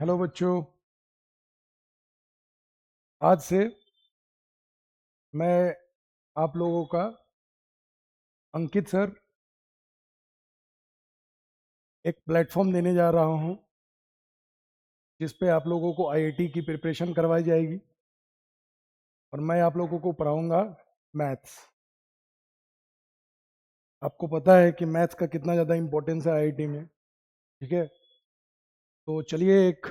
Hello बच्चों। आज से मैं आप लोगों का अंकित सर एक प्लेटफॉर्म देने जा रहा हूं जिस पे आप लोगों को आईआईटी की प्रिपरेशन करवाई जाएगी और मैं आप लोगों को पढ़ाऊंगा मैथ्स। आपको पता है कि मैथ्स का कितना ज़्यादा इम्पोर्टेंस है आईआईटी में। ठीक है, तो चलिए एक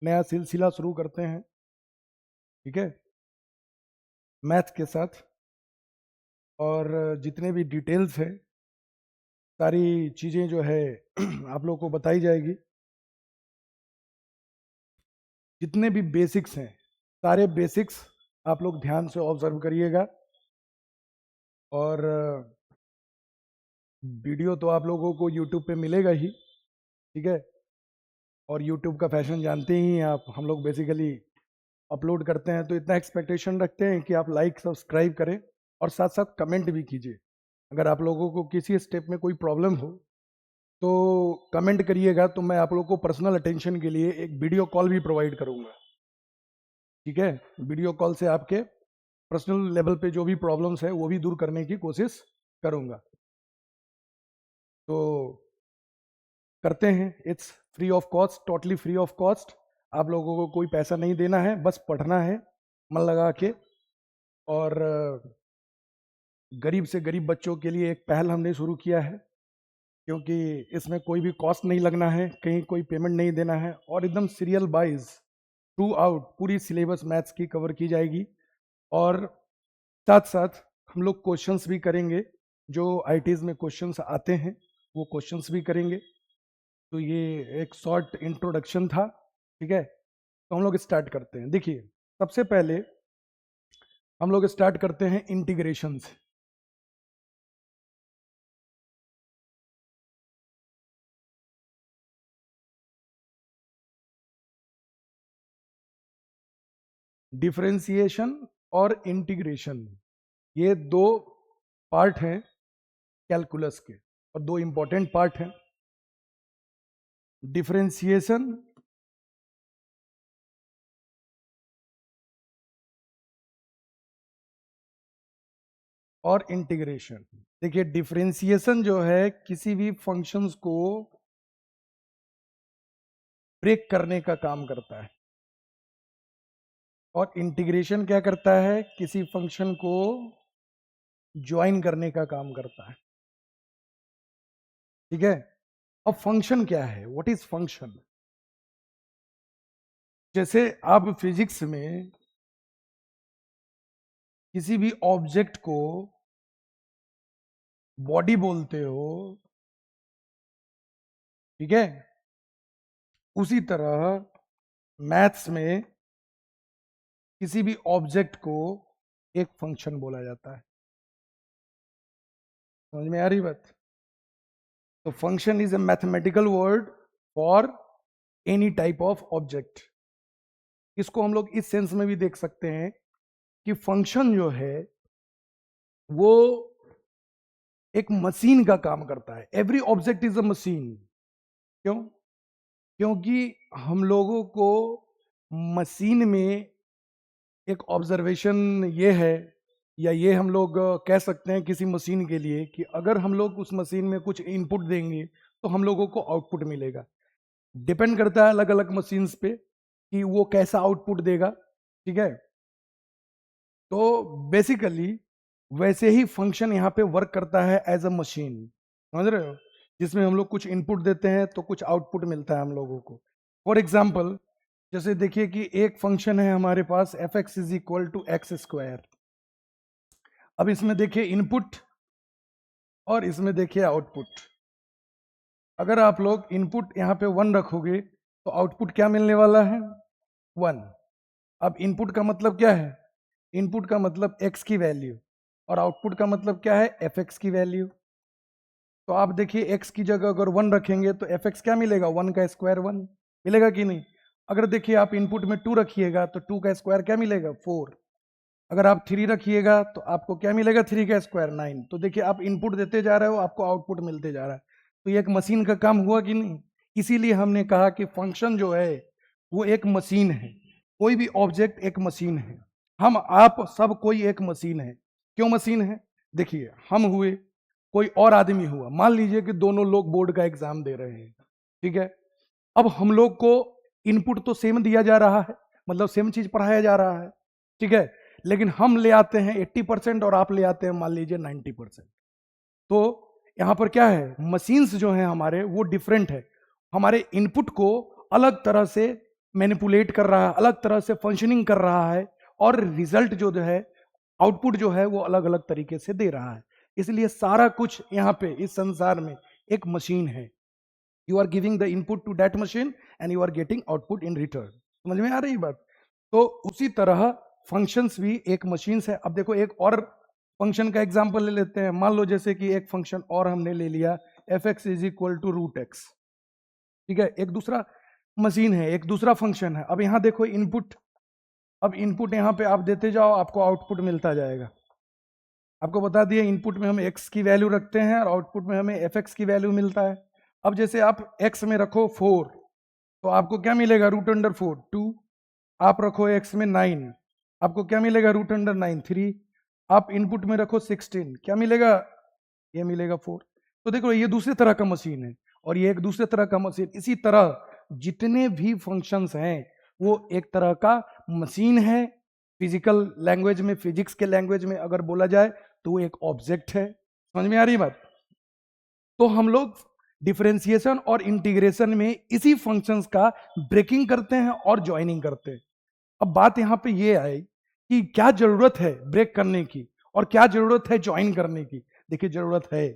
नया सिलसिला शुरू करते हैं। ठीक है, मैथ्स के साथ और जितने भी डिटेल्स है सारी चीज़ें जो है आप लोगों को बताई जाएगी। जितने भी बेसिक्स हैं सारे बेसिक्स आप लोग ध्यान से ऑब्जर्व करिएगा और वीडियो तो आप लोगों को यूट्यूब पे मिलेगा ही। ठीक है, और यूट्यूब का फैशन जानते ही हैं आप, हम लोग बेसिकली अपलोड करते हैं तो इतना एक्सपेक्टेशन रखते हैं कि आप लाइक सब्सक्राइब करें और साथ साथ कमेंट भी कीजिए। अगर आप लोगों को किसी स्टेप में कोई प्रॉब्लम हो तो कमेंट करिएगा, तो मैं आप लोगों को पर्सनल अटेंशन के लिए एक वीडियो कॉल भी प्रोवाइड करूंगा। ठीक है, वीडियो कॉल से आपके पर्सनल लेवल पे जो भी प्रॉब्लम्स है वो भी दूर करने की कोशिश करूंगा। तो करते हैं, it's free of cost, totally free of cost. आप लोगों को कोई पैसा नहीं देना है, बस पढ़ना है मन लगा के। और गरीब से गरीब बच्चों के लिए एक पहल हमने शुरू किया है, क्योंकि इसमें कोई भी कॉस्ट नहीं लगना है, कहीं कोई पेमेंट नहीं देना है और एकदम सीरियल वाइज थ्रू आउट पूरी सिलेबस मैथ्स की कवर की जाएगी। और साथ साथ हम लोग क्वेश्चंस भी करेंगे, जो आईटीज में क्वेश्चंस आते हैं वो क्वेश्चंस भी करेंगे। तो ये एक शॉर्ट इंट्रोडक्शन था। ठीक है, तो हम लोग स्टार्ट करते हैं। देखिए, सबसे पहले हम लोग स्टार्ट करते हैं इंटीग्रेशन से। डिफरेंशिएशन और इंटीग्रेशन ये दो पार्ट हैं कैलकुलस के, और दो इंपॉर्टेंट पार्ट हैं। डिफरेंशिएशन और इंटीग्रेशन। देखिए, डिफरेंशिएशन जो है किसी भी फंक्शंस को ब्रेक करने का काम करता है, और इंटीग्रेशन क्या करता है, किसी फंक्शन को ज्वाइन करने का काम करता है। ठीक है, अब फंक्शन क्या है, व्हाट इज फंक्शन? जैसे आप फिजिक्स में किसी भी ऑब्जेक्ट को बॉडी बोलते हो, ठीक है, उसी तरह मैथ्स में किसी भी ऑब्जेक्ट को एक फंक्शन बोला जाता है। समझ में आ रही बात? तो function is a mathematical word for any type of object. इसको हम लोग इस सेंस में भी देख सकते हैं कि फंक्शन जो है वो एक मशीन का काम करता है। Every object is a machine. क्यों? क्योंकि हम लोगों को मशीन में एक ऑब्जर्वेशन ये है, या ये हम लोग कह सकते हैं किसी मशीन के लिए, कि अगर हम लोग उस मशीन में कुछ इनपुट देंगे तो हम लोगों को आउटपुट मिलेगा। डिपेंड करता है अलग अलग मशीन्स पे कि वो कैसा आउटपुट देगा। ठीक है, तो बेसिकली वैसे ही फंक्शन यहाँ पे वर्क करता है एज अ मशीन। समझ रहे हो? जिसमें हम लोग कुछ इनपुट देते हैं तो कुछ आउटपुट मिलता है हम लोगों को। फॉर एग्जाम्पल, जैसे देखिए कि एक फंक्शन है हमारे पास f x is equal to x square. अब इसमें देखिए इनपुट और इसमें देखिए आउटपुट। अगर आप लोग इनपुट यहाँ पे 1 रखोगे तो आउटपुट क्या मिलने वाला है? 1। अब इनपुट का मतलब क्या है? इनपुट का मतलब x की वैल्यू, और आउटपुट का मतलब क्या है? fx की वैल्यू। तो आप देखिए x की जगह अगर 1 रखेंगे तो fx क्या मिलेगा? 1 का स्क्वायर 1 मिलेगा कि नहीं? अगर देखिए आप इनपुट में 2 रखिएगा तो 2 का स्क्वायर क्या मिलेगा? 4। अगर आप 3 रखिएगा तो आपको क्या मिलेगा? 3 का स्क्वायर 9। तो देखिए आप इनपुट देते जा रहे हो, आपको आउटपुट मिलते जा रहा है। तो ये एक मशीन का काम हुआ कि नहीं? इसीलिए हमने कहा कि फंक्शन जो है वो एक मशीन है। कोई भी ऑब्जेक्ट एक मशीन है। हम आप सब कोई एक मशीन है। क्यों मशीन है? देखिए, हम हुए, कोई और आदमी हुआ, मान लीजिए कि दोनों लोग बोर्ड का एग्जाम दे रहे हैं, ठीक है। अब हम लोग को इनपुट तो सेम दिया जा रहा है, मतलब सेम चीज पढ़ाया जा रहा है, ठीक है। लेकिन हम ले आते हैं 80% और आप ले आते हैं मान लीजिए 90%। तो यहां पर क्या है, मशीन्स जो हैं हमारे वो डिफरेंट है। हमारे इनपुट को अलग तरह से मैनिपुलेट कर रहा है, अलग तरह से फंक्शनिंग कर रहा है, और रिजल्ट जो है, आउटपुट जो है वो अलग अलग तरीके से दे रहा है। इसलिए सारा कुछ यहाँ पे इस संसार में एक मशीन है। You are giving the input to that machine and you are getting output in return. समझ में आ रही बात? तो उसी तरह फंक्शंस भी एक मशीन है। अब देखो, एक और फंक्शन का एग्जांपल ले लेते हैं। मान लो जैसे कि एक फंक्शन और हमने ले लिया f x is equal to root x, ठीक है। एक दूसरा मशीन है, एक दूसरा फंक्शन है। अब यहां देखो इनपुट, अब इनपुट यहां पे आप देते जाओ, आपको आउटपुट मिलता जाएगा। आपको बता दिया, इनपुट में हम x की वैल्यू रखते हैं और आउटपुट में हमें fx की वैल्यू मिलता है। अब जैसे आप x में रखो 4, तो आपको क्या मिलेगा, रूट अंडर 4 2। आप रखो x में 9, आपको क्या मिलेगा, रूट अंडर 9 3। आप इनपुट में रखो 16, क्या मिलेगा, ये मिलेगा 4। तो देखो, ये दूसरी तरह का मशीन है और ये एक दूसरे तरह का मशीन। इसी तरह जितने भी फंक्शंस हैं वो एक तरह का मशीन है। फिजिकल लैंग्वेज में, फिजिक्स के लैंग्वेज में अगर बोला जाए तो वो एक ऑब्जेक्ट है। समझ में आ रही बात? तो हम लोग डिफरेंशिएशन और इंटीग्रेशन में इसी फंक्शंस का ब्रेकिंग करते हैं और ज्वाइनिंग करते हैं। अब बात यहां पे ये आई कि क्या जरूरत है ब्रेक करने की और क्या जरूरत है ज्वाइन करने की। देखिए, जरूरत है।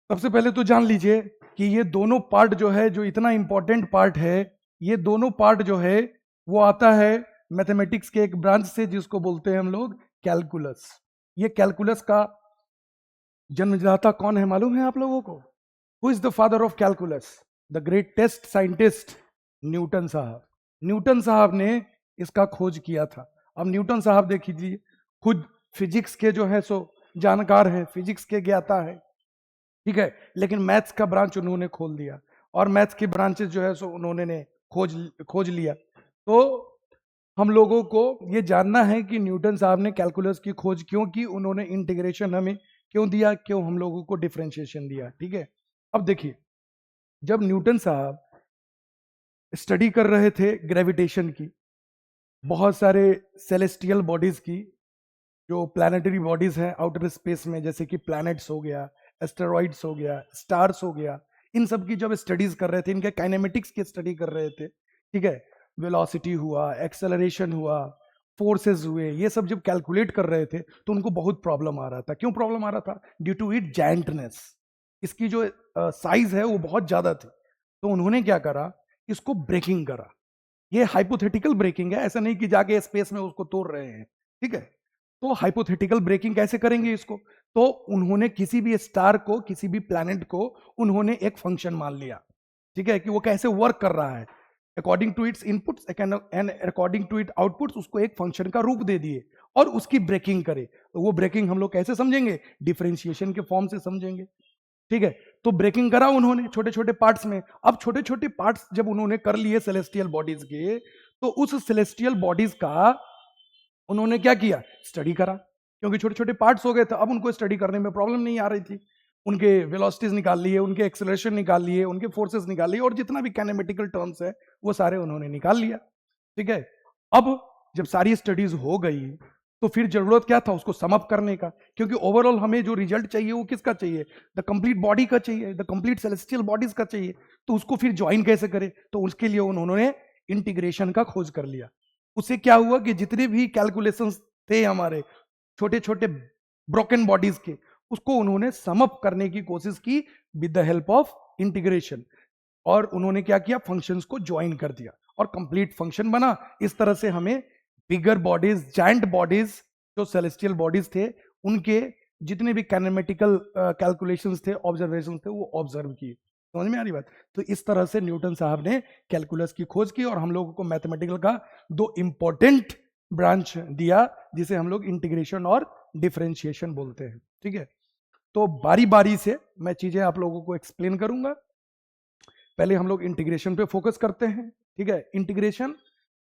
सबसे पहले तो जान लीजिए कि ये दोनों पार्ट जो है, जो इतना इंपॉर्टेंट पार्ट है, ये दोनों पार्ट जो है वो आता है मैथमेटिक्स के एक ब्रांच से जिसको बोलते हैं हम लोग कैलकुलस। ये कैलकुलस का जन्मदाता कौन है मालूम है आप लोगों को? Who is the father of calculus? The greatest scientist Newton साहब। न्यूटन साहब ने इसका खोज किया था। अब न्यूटन साहब देख लीजिए, खुद फिजिक्स के जो है सो जानकार है, फिजिक्स के ज्ञाता है, ठीक है। लेकिन मैथ्स का ब्रांच उन्होंने खोल दिया और मैथ्स की ब्रांचेस जो है सो उन्होंने खोज लिया। तो हम लोगों को ये जानना है कि न्यूटन साहब ने कैलकुलस की खोज क्यों की, उन्होंने इंटीग्रेशन हमें क्यों दिया, क्यों हम लोगों को डिफरेंशिएशन दिया, ठीक है। अब देखिए, जब न्यूटन साहब स्टडी कर रहे थे ग्रेविटेशन की, बहुत सारे सेलेस्टियल बॉडीज की, जो प्लानिटरी बॉडीज हैं आउटर स्पेस में, जैसे कि प्लैनेट्स हो गया, एस्टेरॉइड्स हो गया, स्टार्स हो गया, इन सब की जब स्टडीज कर रहे थे, इनके काइनेमेटिक्स की स्टडी कर रहे थे, ठीक है। वेलोसिटी हुआ, एक्सेलरेशन हुआ, फोर्सेस हुए, ये सब जब कैलकुलेट कर रहे थे तो उनको बहुत प्रॉब्लम आ रहा था। क्यों प्रॉब्लम आ रहा था? Due to it giantness. इसकी जो साइज है वो बहुत ज्यादा थी। तो उन्होंने क्या करा, इसको ब्रेकिंग करा। ये हाइपोथेटिकल ब्रेकिंग है, ऐसा नहीं कि जाके स्पेस में उसको तोड़ रहे हैं, ठीक है। तो हाइपोथेटिकल ब्रेकिंग कैसे करेंगे इसको? तो उन्होंने किसी भी स्टार को, किसी भी प्लैनेट को उन्होंने एक फंक्शन मान लिया, ठीक है, कि वो कैसे वर्क कर रहा है। According to its inputs and according to it outputs, उसको एक फंक्शन का रूप दे दिए और उसकी ब्रेकिंग करे। तो वो ब्रेकिंग हम लोग कैसे समझेंगे? डिफरेंशिएशन के फॉर्म से समझेंगे, ठीक है। तो ब्रेकिंग करा उन्होंने छोटे छोटे पार्ट्स में। अब छोटे छोटे पार्ट्स जब उन्होंने कर लिए सेलेस्टियल बॉडीज के, तो उस सेलेस्टियल बॉडीज का उन्होंने क्या किया, स्टडी करा। क्योंकि छोटे छोटे पार्ट्स हो गए थे, अब उनको स्टडी करने में प्रॉब्लम नहीं आ रही थी। उनके वेलोसिटीज निकाल लिए, उनके एक्सेलरेशन निकाल लिए, उनके फोर्सेस निकाल लिए, और जितना भी काइनेमेटिकल टर्म्स है वो सारे उन्होंने निकाल लिया, ठीक है। अब जब सारी स्टडीज हो गई तो फिर जरूरत क्या था, उसको सम अप करने का। क्योंकि ओवरऑल हमें जो रिजल्ट चाहिए वो किसका चाहिए? द कंप्लीट बॉडी का चाहिए, द कंप्लीट सेलेस्टियल बॉडीज का चाहिए। तो उसको फिर ज्वाइन कैसे करें? तो उसके लिए उन्होंने इंटीग्रेशन का खोज कर लिया। उससे क्या हुआ कि जितने भी कैलकुलेशंस थे हमारे छोटे छोटे ब्रोकन बॉडीज के, उसको उन्होंने सम अप करने की कोशिश की with the help of integration. और उन्होंने क्या किया, फंक्शंस को ज्वाइन कर दिया और कंप्लीट फंक्शन बना। इस तरह से हमें बिगर बॉडीज, जायंट बॉडीज, जो सेलेस्टियल बॉडीज थे, उनके जितने भी काइनेमेटिकल कैलकुलेशंस थे, ऑब्जर्वेशंस थे, वो ऑब्जर्व किए। समझ में आ रही बात? तो इस तरह से न्यूटन साहब ने कैलकुलस की खोज की और हम लोगों को मैथमेटिकल का दो इंपॉर्टेंट ब्रांच दिया, जिसे हम लोग इंटीग्रेशन और डिफरेंशिएशन बोलते हैं, ठीक है। तो बारी बारी से मैं चीजें आप लोगों को एक्सप्लेन करूंगा। पहले हम लोग इंटीग्रेशन पे फोकस करते हैं, ठीक है। इंटीग्रेशन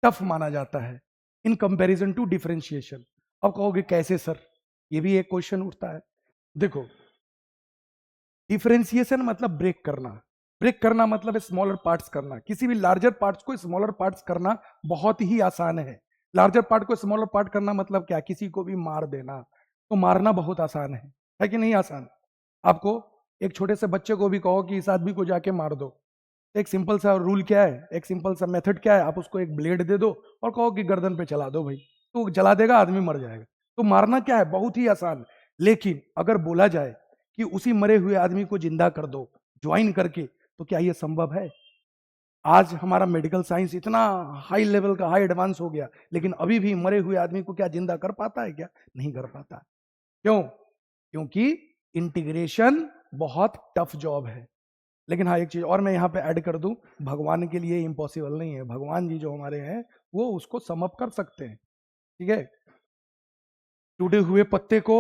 टफ माना जाता है इन कंपैरिजन टू डिफरेंशिएशन। अब कहोगे कैसे सर, ये भी एक क्वेश्चन उठता है। देखो, डिफरेंशिएशन मतलब ब्रेक करना, ब्रेक करना मतलब स्मॉलर पार्ट्स करना। किसी भी लार्जर पार्ट्स को स्मॉलर पार्ट्स करना बहुत ही आसान है। लार्जर पार्ट को स्मॉलर पार्ट करना मतलब क्या, किसी को भी मार देना, तो मारना बहुत आसान है कि नहीं आसान। आपको एक छोटे से बच्चे को भी कहो कि इस आदमी को जाके मार दो, एक सिंपल सा रूल क्या है, एक सिंपल सा मेथड क्या है, आप उसको एक ब्लेड दे दो और कहो कि गर्दन पे चला दो भाई, तो जला देगा, आदमी मर जाएगा। तो मारना क्या है, बहुत ही आसान। लेकिन अगर बोला जाए कि उसी मरे हुए आदमी को जिंदा कर दो ज्वाइन करके, तो क्या यह संभव है? आज हमारा मेडिकल साइंस इतना हाई लेवल का, हाई एडवांस हो गया, लेकिन अभी भी मरे हुए आदमी को क्या जिंदा कर पाता है? क्या नहीं कर पाता। क्यों? क्योंकि इंटीग्रेशन बहुत टफ जॉब है। लेकिन हाँ, एक चीज और मैं यहाँ पे ऐड कर दूं, भगवान के लिए इम्पॉसिबल नहीं है। भगवान जी जो हमारे हैं वो उसको सम अप कर सकते हैं, ठीक है। टूटे हुए पत्ते को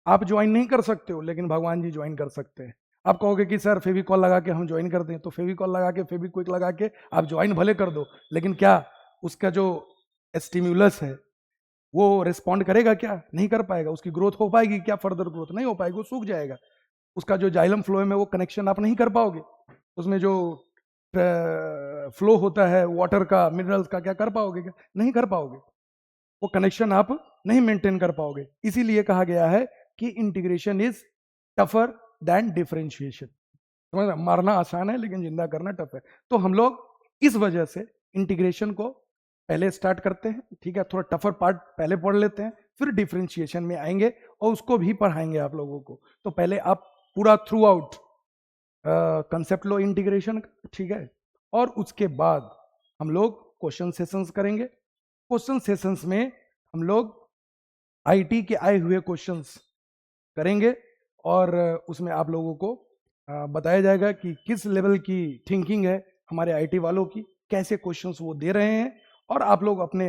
आप ज्वाइन नहीं कर सकते हो, लेकिन भगवान जी ज्वाइन कर सकते हैं। आप कहोगे कि सर फेविकॉल लगा के हम ज्वाइन कर दें, तो फेविकॉल लगा के, फेविक्विक लगा के आप ज्वाइन भले कर दो, लेकिन क्या उसका जो स्टिम्युलस है वो रिस्पॉन्ड करेगा? क्या नहीं कर पाएगा। उसकी ग्रोथ हो पाएगी क्या? फर्दर ग्रोथ नहीं हो पाएगी, वो सूख जाएगा। उसका जो जाइलम फ्लोएम है वो कनेक्शन आप नहीं कर पाओगे। उसमें जो फ्लो होता है वाटर का, मिनरल्स का, क्या कर पाओगे? क्या नहीं कर पाओगे। वो कनेक्शन आप नहीं मेंटेन कर पाओगे। इसीलिए कहा गया है कि integration is tougher than differentiation. समझ, मारना आसान है लेकिन जिंदा करना टफ है। तो हम लोग इस वजह से इंटीग्रेशन को पहले स्टार्ट करते हैं, ठीक है। थोड़ा टफर पार्ट पहले पढ़ लेते हैं, फिर डिफरेंशिएशन में आएंगे और उसको भी पढ़ाएंगे आप लोगों को। तो पहले आप पूरा थ्रू आउट कंसेप्ट लो इंटीग्रेशन का, ठीक है। और उसके बाद हम लोग क्वेश्चन सेशंस करेंगे। क्वेश्चन सेशंस में हम लोग आईटी के आए हुए क्वेश्चंस करेंगे और उसमें आप लोगों को बताया जाएगा कि किस लेवल की थिंकिंग है हमारे आईटी वालों की, कैसे क्वेश्चंस वो दे रहे हैं, और आप लोग अपने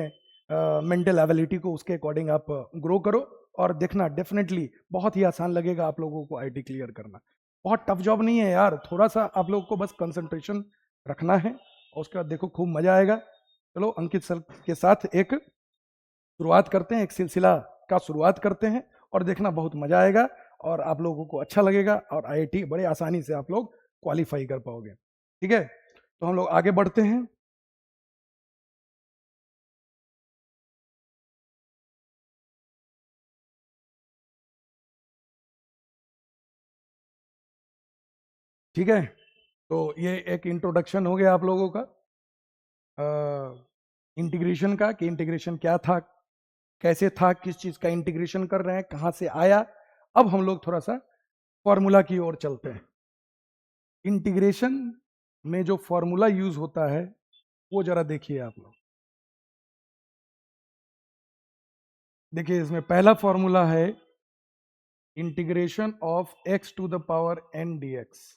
मेंटल एबिलिटी को उसके अकॉर्डिंग आप ग्रो करो। और देखना, डेफिनेटली बहुत ही आसान लगेगा आप लोगों को आईटी क्लियर करना। बहुत टफ जॉब नहीं है यार, थोड़ा सा आप लोगों को बस कंसंट्रेशन रखना है और उसके बाद देखो खूब मजा आएगा। चलो अंकित सर के साथ एक शुरुआत करते हैं, एक सिलसिला का शुरुआत करते हैं और देखना बहुत मजा आएगा और आप लोगों को अच्छा लगेगा और आईआईटी बड़े आसानी से आप लोग क्वालिफाई कर पाओगे, ठीक है। तो हम लोग आगे बढ़ते हैं। ठीक है, तो ये एक इंट्रोडक्शन हो गया आप लोगों का इंटीग्रेशन का, कि इंटीग्रेशन क्या था, कैसे था, किस चीज का इंटीग्रेशन कर रहे हैं, कहां से आया। अब हम लोग थोड़ा सा फॉर्मूला की ओर चलते हैं। इंटीग्रेशन में जो फॉर्मूला यूज होता है वो जरा देखिए आप लोग। देखिए, इसमें पहला फॉर्मूला है integration of x to the power n dx।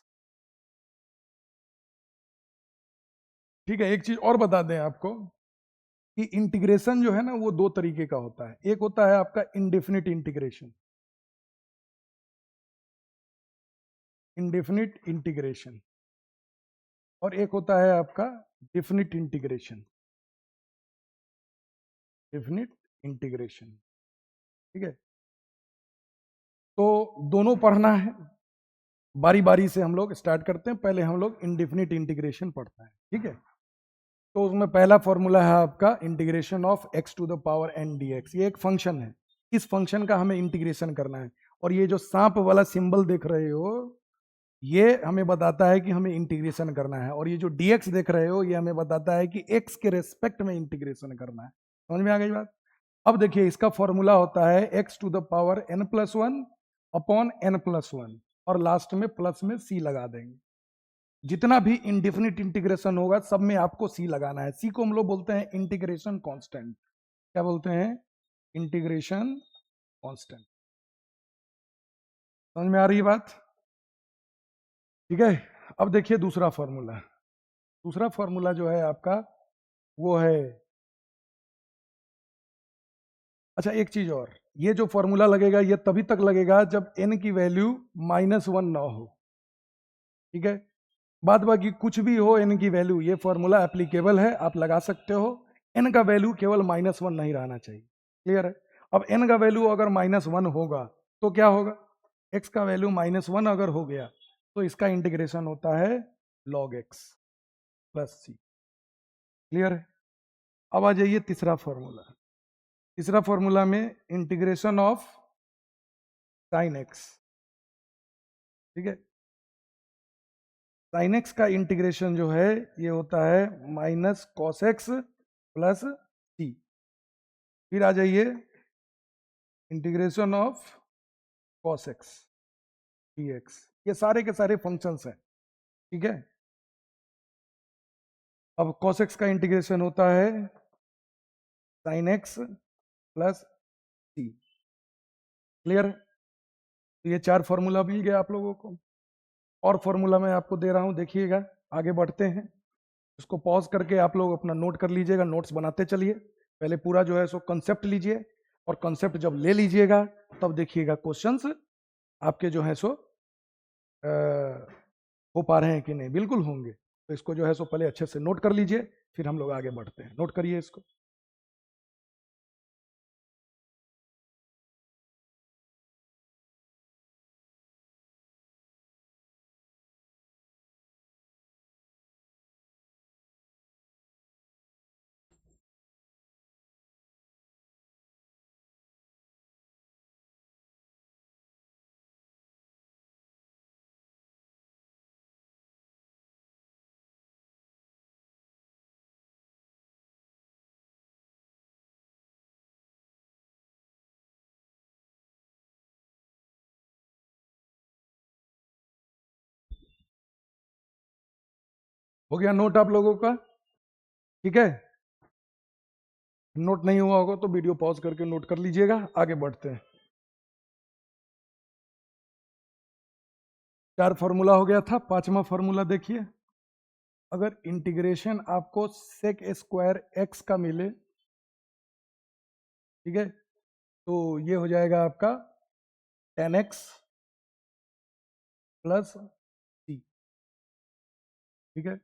ठीक है, एक चीज और बता दें आपको कि इंटीग्रेशन जो है ना वो दो तरीके का होता है। एक होता है आपका इंडेफिनिट इंटीग्रेशन, इंडेफिनिट इंटीग्रेशन, और एक होता है आपका डेफिनिट इंटीग्रेशन, डेफिनिट इंटीग्रेशन। ठीक है, तो दोनों पढ़ना है, बारी बारी से हम लोग स्टार्ट करते हैं। पहले हम लोग इंडेफिनिट इंटीग्रेशन पढ़ते हैं, ठीक है। तो उसमें पहला फॉर्मूला है आपका integration of x to the power n dx। ये एक फंक्शन है, इस फंक्शन का हमें इंटीग्रेशन करना है। और ये जो सांप वाला सिंबल देख रहे हो, ये हमें बताता है कि हमें इंटीग्रेशन करना है। और ये जो dx देख रहे हो, ये हमें बताता है कि x के रेस्पेक्ट में इंटीग्रेशन करना है। समझ में आ गई बात? अब देखिए, इसका फॉर्मूला होता है x to the power n+1 upon n+1, और लास्ट में प्लस में c लगा देंगे। जितना भी इंडेफिनिट इंटीग्रेशन होगा सब में आपको सी लगाना है। सी को हम लोग बोलते हैं इंटीग्रेशन कांस्टेंट। क्या बोलते हैं? Integration constant. समझ में आ रही है बात? ठीक है, अब देखिए दूसरा फॉर्मूला। दूसरा फॉर्मूला जो है आपका वो है, अच्छा एक चीज और, ये जो फॉर्मूला लगेगा ये तभी तक लगेगा जब n की वैल्यू -1 ना हो। ठीक है, बाद बाकी कुछ भी हो n की वैल्यू, ये फॉर्मूला एप्लीकेबल है, आप लगा सकते हो। n का वैल्यू केवल -1 नहीं रहना चाहिए। क्लियर है? अब n का वैल्यू अगर -1 होगा तो क्या होगा? x का वैल्यू -1 अगर हो गया तो इसका इंटीग्रेशन होता है log x प्लस सी। क्लियर है? अब आ जाइए तीसरा फॉर्मूला। तीसरा फॉर्मूला में इंटीग्रेशन ऑफ साइन एक्स। ठीक है, साइन एक्स का इंटीग्रेशन जो है ये होता है माइनस कॉस एक्स प्लस सी। फिर आ जाइए integration of cos x d x. ये सारे के सारे फंक्शंस हैं। ठीक है, अब कॉस एक्स का इंटीग्रेशन होता है साइन एक्स प्लस सी। क्लियर है? तो ये 4 फॉर्मूला मिल गया आप लोगों को। और फॉर्मूला मैं आपको दे रहा हूं, देखिएगा। आगे बढ़ते हैं, इसको पॉज करके आप लोग अपना नोट कर लीजिएगा, नोट्स बनाते चलिए। पहले पूरा जो है सो कंसेप्ट लीजिए, और कंसेप्ट जब ले लीजिएगा तब देखिएगा क्वेश्चंस आपके जो है सो हो पा रहे हैं कि नहीं। बिल्कुल होंगे। तो इसको जो है सो पहले अच्छे से नोट कर लीजिए, फिर हम लोग आगे बढ़ते हैं। नोट करिए इसको। हो गया नोट आप लोगों का? ठीक है, नोट नहीं हुआ होगा तो वीडियो पॉज करके नोट कर लीजिएगा। आगे बढ़ते हैं। 4 फॉर्मूला हो गया था, 5वां फॉर्मूला देखिए। अगर इंटीग्रेशन आपको सेक स्क्वायर एक्स का मिले, ठीक है, तो ये हो जाएगा आपका 10x प्लस सी। ठीक है,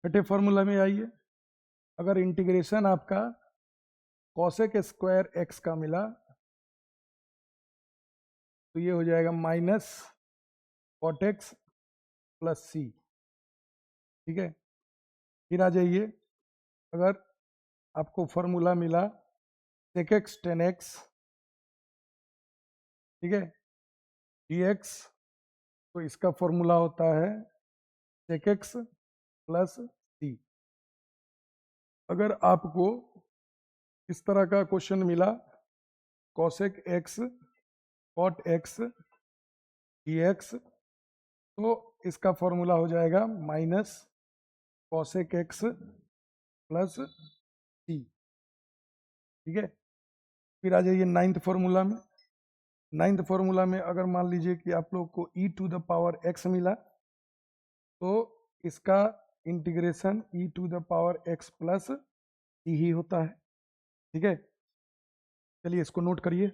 छठे फॉर्मूला में आइए। अगर इंटीग्रेशन आपका कॉसेक स्क्वायर एक्स का मिला तो ये हो जाएगा माइनस कॉट एक्स प्लस सी। ठीक है, फिर आ जाइए। अगर आपको फॉर्मूला मिला सेक एक्स 10x, ठीक है, dx, तो इसका फॉर्मूला होता है सेक एक्स प्लस सी। अगर आपको इस तरह का क्वेश्चन मिला cosec x cot x dx, तो इसका फॉर्मूला हो जाएगा माइनस कॉसेक एक्स प्लस सी। ठीक है, फिर आ जाइए नाइन्थ फॉर्मूला में। नाइन्थ फॉर्मूला में अगर मान लीजिए कि आप लोग को e to the power x मिला, तो इसका integration e to the power x plus C ही होता है। ठीक है, चलिए इसको नोट करिए।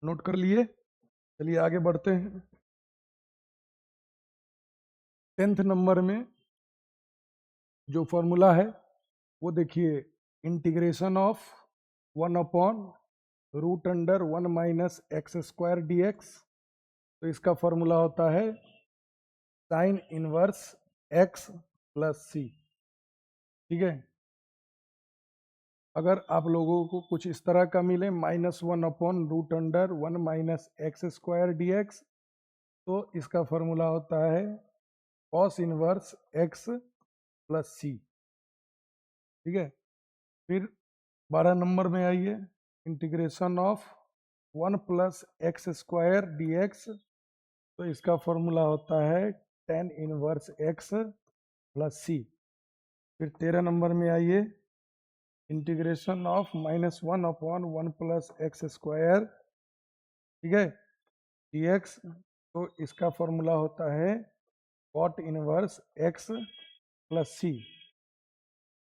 नोट कर लिए, चलिए आगे बढ़ते हैं। 10th नंबर में जो फॉर्मूला है वो देखिए, इंटीग्रेशन ऑफ 1/√1 - x² dx। तो इसका फॉर्मूला होता है साइन इनवर्स x प्लस सी। ठीक है, अगर आप लोगों को कुछ इस तरह का मिले -1/√1 - x² dx, तो इसका फॉर्मूला होता है कॉस इनवर्स x प्लस सी। ठीक है, फिर 12 नंबर में आइए। Integration of 1 plus x square D x, तो इसका फॉर्मूला होता है टेन इनवर्स एक्स प्लस सी। फिर 13 नंबर में आइए, integration of -1 upon 1 plus x square, ठीक है, डी एक्स, तो इसका फॉर्मूला होता है कॉट इनवर्स एक्स प्लस सी,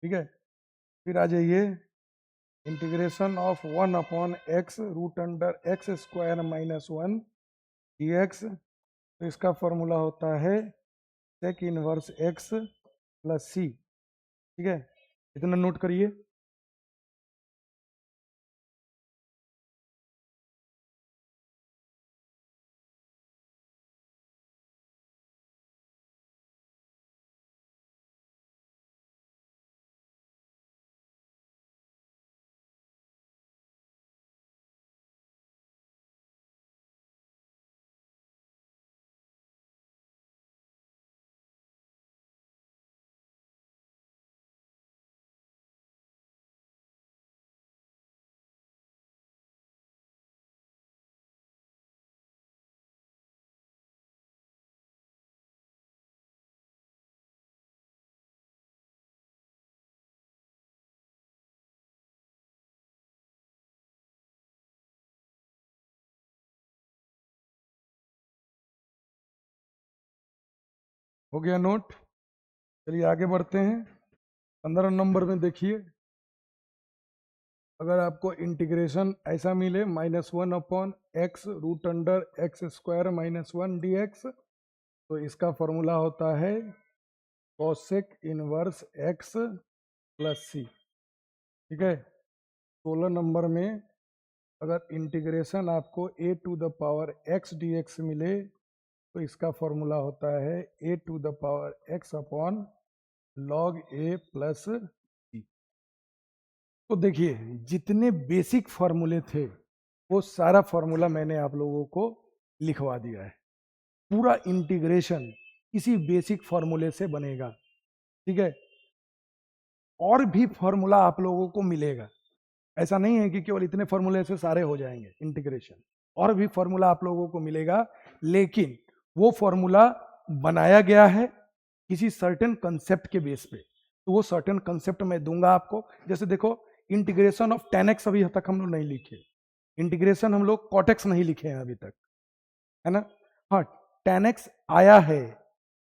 ठीक है। फिर आ जाइए, integration of 1 upon x root under x square -1 d x, तो इसका फॉर्मूला होता है सेक इनवर्स एक्स प्लस सी, ठीक है। इतना नोट करिए। हो गया नोट। चलिए आगे बढ़ते हैं। 15 नंबर में देखिए, अगर आपको इंटीग्रेशन ऐसा मिले -1 upon x root under x square -1 d x, तो इसका फॉर्मूला होता है कोसेक इनवर्स एक्स प्लस सी, ठीक है। 16 नंबर में अगर इंटीग्रेशन आपको A to the power x d x मिले, तो इसका फॉर्मूला होता है A to the power x upon log A plus C. तो देखिए, जितने बेसिक फॉर्मूले थे वो सारा फॉर्मूला मैंने आप लोगों को लिखवा दिया है। पूरा इंटीग्रेशन इसी बेसिक फॉर्मूले से बनेगा, ठीक है। और भी फॉर्मूला आप लोगों को मिलेगा, ऐसा नहीं है कि केवल इतने फॉर्मूले से सारे हो जाएंगे इंटीग्रेशन। और भी फॉर्मूला आप लोगों को मिलेगा, लेकिन वो फॉर्मूला बनाया गया है किसी सर्टेन कंसेप्ट के बेस पे, तो वो सर्टेन कंसेप्ट मैं दूंगा आपको। जैसे देखो, इंटीग्रेशन ऑफ tan x अभी तक हम लोग नहीं लिखे, इंटीग्रेशन हम लोग cot x नहीं लिखे हैं अभी तक, है ना। हाँ, tan x आया है,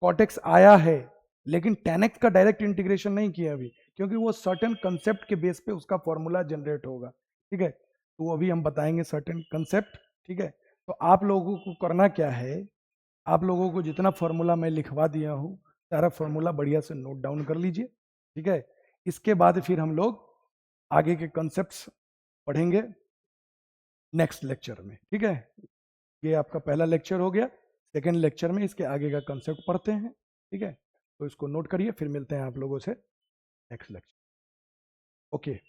cot x आया है, लेकिन tan x का डायरेक्ट इंटीग्रेशन नहीं किया अभी, क्योंकि वो सर्टेन कंसेप्ट के बेस पे उसका फॉर्मूला जनरेट होगा, ठीक है। तो अभी हम बताएंगे सर्टेन कंसेप्ट, ठीक है। तो आप लोगों को करना क्या है, आप लोगों को जितना फॉर्मूला मैं लिखवा दिया हूँ, सारा फॉर्मूला बढ़िया से नोट डाउन कर लीजिए, ठीक है। इसके बाद फिर हम लोग आगे के कंसेप्ट्स पढ़ेंगे नेक्स्ट लेक्चर में, ठीक है। ये आपका पहला लेक्चर हो गया। सेकेंड लेक्चर में इसके आगे का कंसेप्ट पढ़ते हैं, ठीक है। तो इसको नोट करिए, फिर मिलते हैं आप लोगों से नेक्स्ट लेक्चर। ओके।